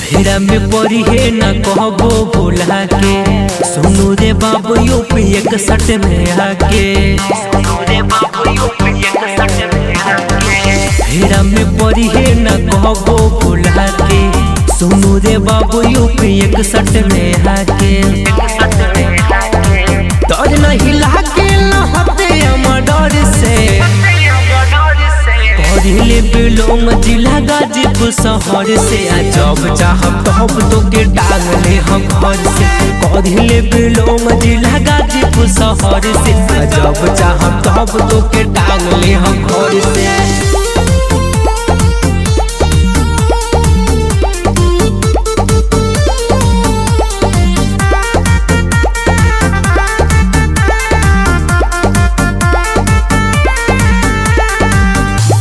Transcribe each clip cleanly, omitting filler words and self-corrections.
फेरा में पड़ी है न कहबो भुला के। सुनो रे बाबू यूपी 61 में आके, फेरा में पड़ी है न कहबो भुला के। सुनो रे बाबू यूपी 61 में आके, डर नहीं लागे लहते डर से। पढ़ले बिलोंग जिला गाजीपुर शहर से, जब चाहब तब तो के टांग ले हम घर से। पढ़ले बिलोंग जिला गाजीपुर शहर से, जब चाहब तब तो के टांग ले हम घर से।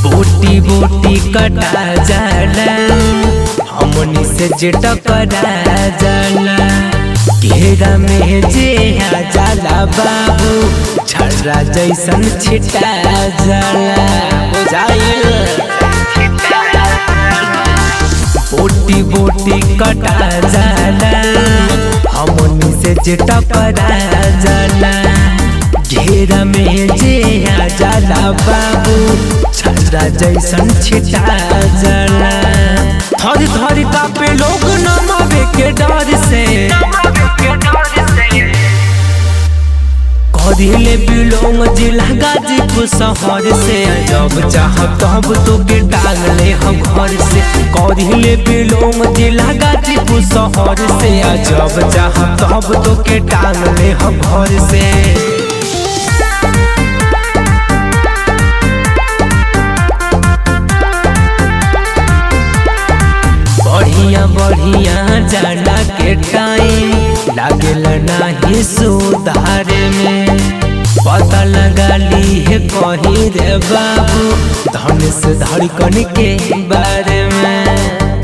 बोटी बोटी कटा जाला, हमनी से जे टकरा जाला। घेरा में जे आ जाला बाबू, छर्रा जैसन छिटा जाला। बोटी बोटी कटा जाला, हमनी से जे टकरा जाला। घेरा में जे आ जाला बाबू, छर्रा जैसन छिटा जाला। थर थर कापे लोग नमावे के डर से। कढ़ले बिलोंग जिला गाजीपुर शहर से, जब चाहब तब तो के टांग ले हम घर से। कढ़ले बिलोंग जिला गाजीपुर शहर से, जब चाहब तब तो के टांग ले हम घर से। बढ़िया बढ़िया जाना के टाइम लागेला नाही सुधारे में। पता लगा ली है कहीं रे बाबू, धनुष धड़कन के बारे में।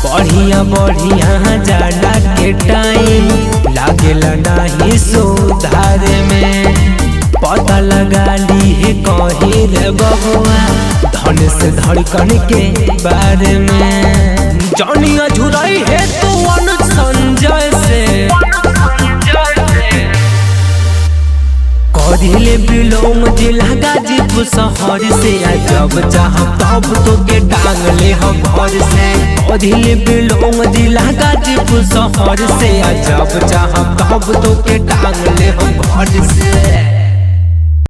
बढ़िया बढ़िया जाना के टाइम लागेला नाही सुधारे में। पता लगा ली है कहीं रे बबुआ, धनुष धड़कन के बारे में। जानिया झुराई है तो संजय से। कढ़ले बिलोंग जिला गाजीपुर शहर से, जब चाहब तब तो के टांग ले हम घर से। कढ़ले बिलोंग जिला गाजीपुर शहर से, जब चाहब तब तो के टांग ले हम घर से।